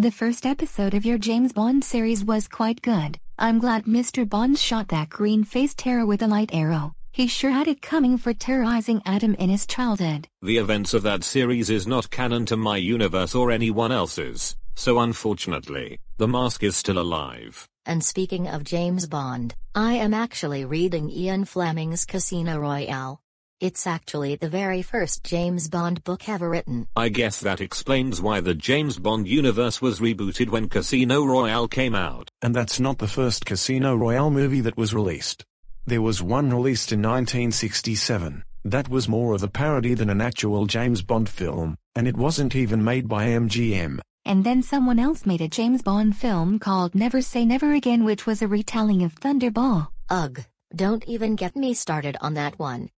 The first episode of your James Bond series was quite good. I'm glad Mr. Bond shot that green-faced terror with a light arrow. He sure had it coming for terrorizing Adam in his childhood. The events of that series is not canon to my universe or anyone else's, so unfortunately, the mask is still alive. And speaking of James Bond, I am actually reading Ian Fleming's Casino Royale. It's actually the very first James Bond book ever written. I guess that explains why the James Bond universe was rebooted when Casino Royale came out. And that's not the first Casino Royale movie that was released. There was one released in 1967, that was more of a parody than an actual James Bond film, and it wasn't even made by MGM. And then someone else made a James Bond film called Never Say Never Again, which was a retelling of Thunderball. Ugh, don't even get me started on that one.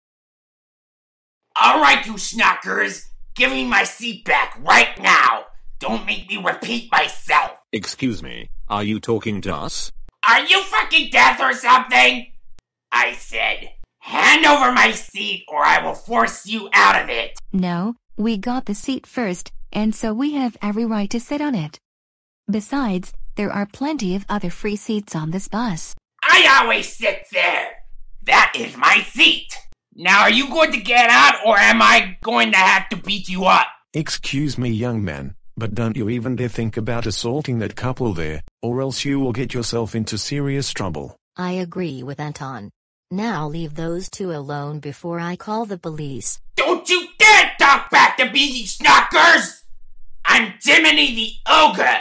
Alright, you schnockers, give me my seat back right now. Don't make me repeat myself. Excuse me, are you talking to us? Are you fucking deaf or something? I said, hand over my seat or I will force you out of it. No, we got the seat first, and so we have every right to sit on it. Besides, there are plenty of other free seats on this bus. I always sit there. That is my seat. Now are you going to get out or am I going to have to beat you up? Excuse me, young man, but don't you even dare think about assaulting that couple there, or else you will get yourself into serious trouble. I agree with Anton. Now leave those two alone before I call the police. Don't you dare talk back to me, you schnockers! I'm Jiminy the Ogre.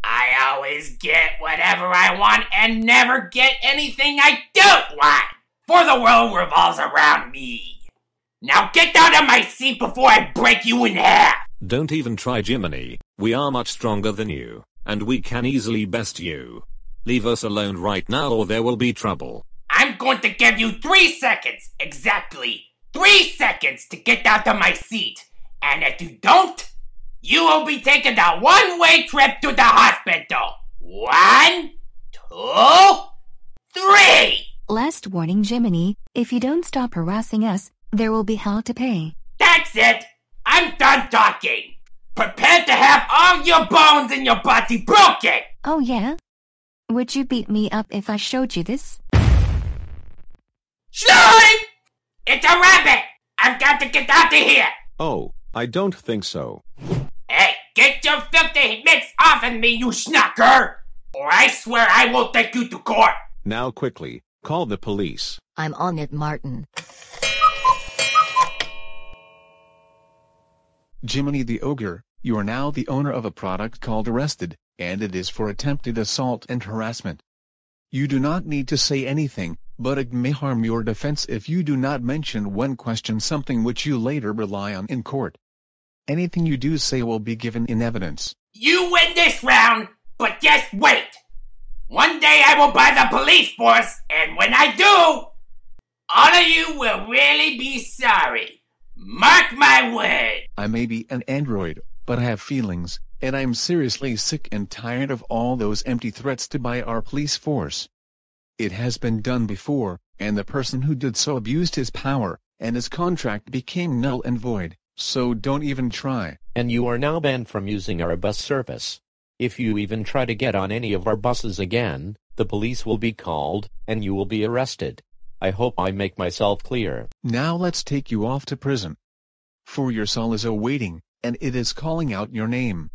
I always get whatever I want and never get anything I don't want. For the world revolves around me. Now get down on my seat before I break you in half. Don't even try, Jiminy. We are much stronger than you, and we can easily best you. Leave us alone right now or there will be trouble. I'm going to give you 3 seconds, exactly 3 seconds to get down to my seat. And if you don't, you will be taking a one-way trip to the hospital. 1, 2, 3. Last warning, Jiminy, if you don't stop harassing us, there will be hell to pay. That's it. I'm done talking. Prepare to have all your bones in your body broken. Oh yeah? Would you beat me up if I showed you this? Slime! It's a rabbit! I've got to get out of here! Oh, I don't think so. Hey, get your filthy mitts off of me, you schnocker! Or I swear I will take you to court! Now quickly, call the police. I'm on it, Martin. Jiminy the Ogre, you are now the owner of a product called Arrested, and it is for attempted assault and harassment. You do not need to say anything, but it may harm your defense if you do not mention when questioned something which you later rely on in court. Anything you do say will be given in evidence. You win this round, but just wait! One day I will buy the police force, and when I do, all of you will really be sorry. Mark my word! I may be an android, but I have feelings, and I am seriously sick and tired of all those empty threats to buy our police force. It has been done before, and the person who did so abused his power, and his contract became null and void, so don't even try. And you are now banned from using our bus service. If you even try to get on any of our buses again, the police will be called, and you will be arrested. I hope I make myself clear. Now let's take you off to prison. For your soul is awaiting, and it is calling out your name.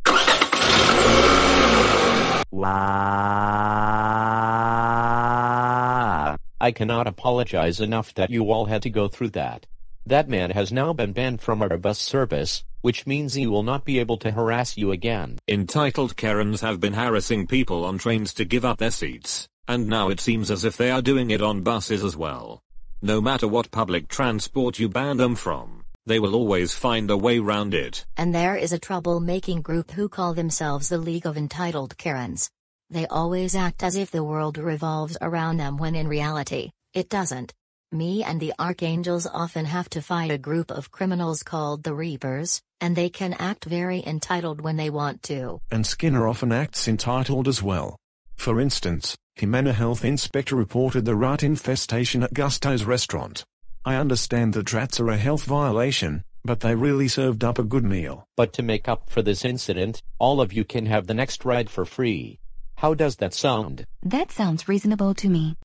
I cannot apologize enough that you all had to go through that. That man has now been banned from our bus service, which means he will not be able to harass you again. Entitled Karens have been harassing people on trains to give up their seats, and now it seems as if they are doing it on buses as well. No matter what public transport you ban them from, they will always find a way round it. And there is a troublemaking group who call themselves the League of Entitled Karens. They always act as if the world revolves around them when in reality, it doesn't. Me and the Archangels often have to fight a group of criminals called the Reapers, and they can act very entitled when they want to. And Skinner often acts entitled as well. For instance, Jimena Health Inspector reported the rat infestation at Gusto's restaurant. I understand that rats are a health violation, but they really served up a good meal. But to make up for this incident, all of you can have the next ride for free. How does that sound? That sounds reasonable to me.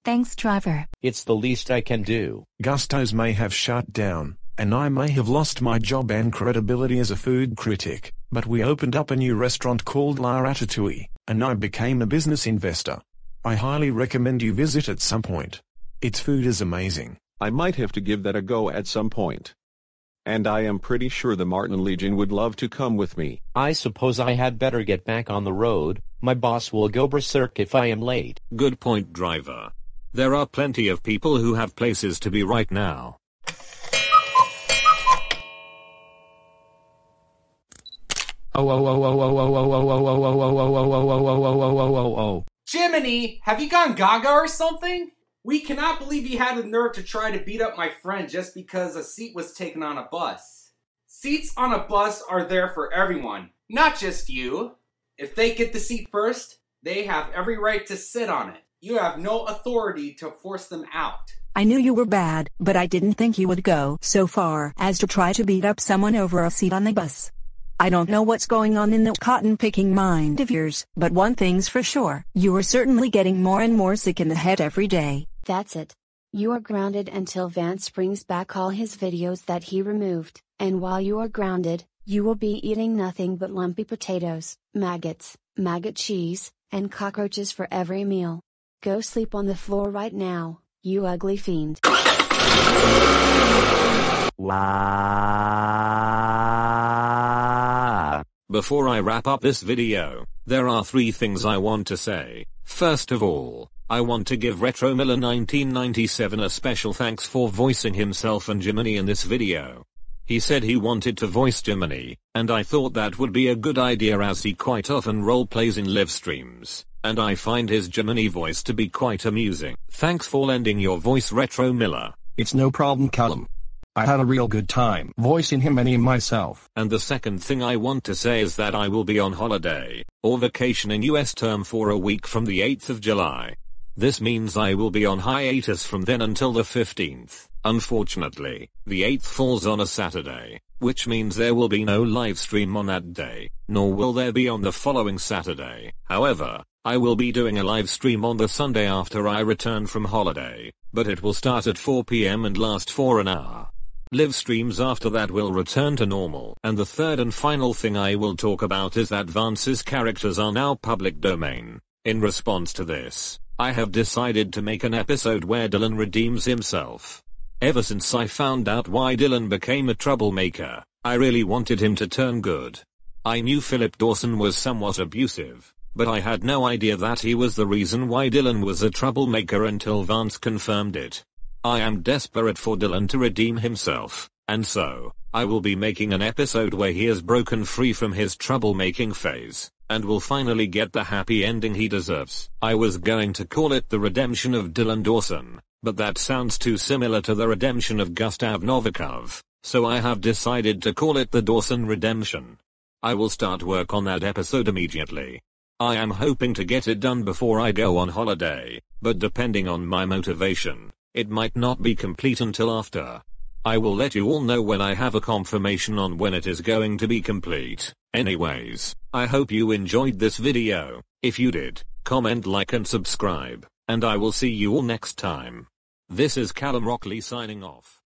Thanks, driver. It's the least I can do. Gusto's may have shut down, and I may have lost my job and credibility as a food critic, but we opened up a new restaurant called La Ratatouille, and I became a business investor. I highly recommend you visit at some point. Its food is amazing. I might have to give that a go at some point. And I am pretty sure the Martin Legion would love to come with me. I suppose I had better get back on the road. My boss will go berserk if I am late. Good point, driver. There are plenty of people who have places to be right now. Jiminy, have you gone gaga or something? We cannot believe you had the nerve to try to beat up my friend just because a seat was taken on a bus. Seats on a bus are there for everyone, not just you. If they get the seat first, they have every right to sit on it. You have no authority to force them out. I knew you were bad, but I didn't think you would go so far as to try to beat up someone over a seat on the bus. I don't know what's going on in that cotton-picking mind of yours, but one thing's for sure, you are certainly getting more and more sick in the head every day. That's it. You are grounded until Vance brings back all his videos that he removed, and while you are grounded, you will be eating nothing but lumpy potatoes, maggots, maggot cheese, and cockroaches for every meal. Go sleep on the floor right now, you ugly fiend. Before I wrap up this video, there are 3 things I want to say. First of all, I want to give Retro Miller 1997 a special thanks for voicing himself and Jiminy in this video. He said he wanted to voice Jiminy, and I thought that would be a good idea as he quite often roleplays in live streams, and I find his Jiminy voice to be quite amusing. Thanks for lending your voice, Retro Miller. It's no problem, Callum. I had a real good time voicing him and myself. And the second thing I want to say is that I will be on holiday, or vacation in US term for a week from the 8th of July. This means I will be on hiatus from then until the 15th. Unfortunately, the 8th falls on a Saturday, which means there will be no live stream on that day, nor will there be on the following Saturday. However, I will be doing a live stream on the Sunday after I return from holiday, but it will start at 4 PM and last for an hour. Live streams after that will return to normal. And the third and final thing I will talk about is that Vance's characters are now public domain. In response to this, I have decided to make an episode where Dylan redeems himself. Ever since I found out why Dylan became a troublemaker, I really wanted him to turn good. I knew Philip Dawson was somewhat abusive, but I had no idea that he was the reason why Dylan was a troublemaker until Vance confirmed it. I am desperate for Dylan to redeem himself, and so, I will be making an episode where he is broken free from his troublemaking phase, and will finally get the happy ending he deserves. I was going to call it the redemption of Dylan Dawson, but that sounds too similar to the redemption of Gustav Novikov, so I have decided to call it the Dawson Redemption. I will start work on that episode immediately. I am hoping to get it done before I go on holiday, but depending on my motivation, it might not be complete until after. I will let you all know when I have a confirmation on when it is going to be complete. Anyways, I hope you enjoyed this video. If you did, comment, like and subscribe, and I will see you all next time. This is Callum Rockley signing off.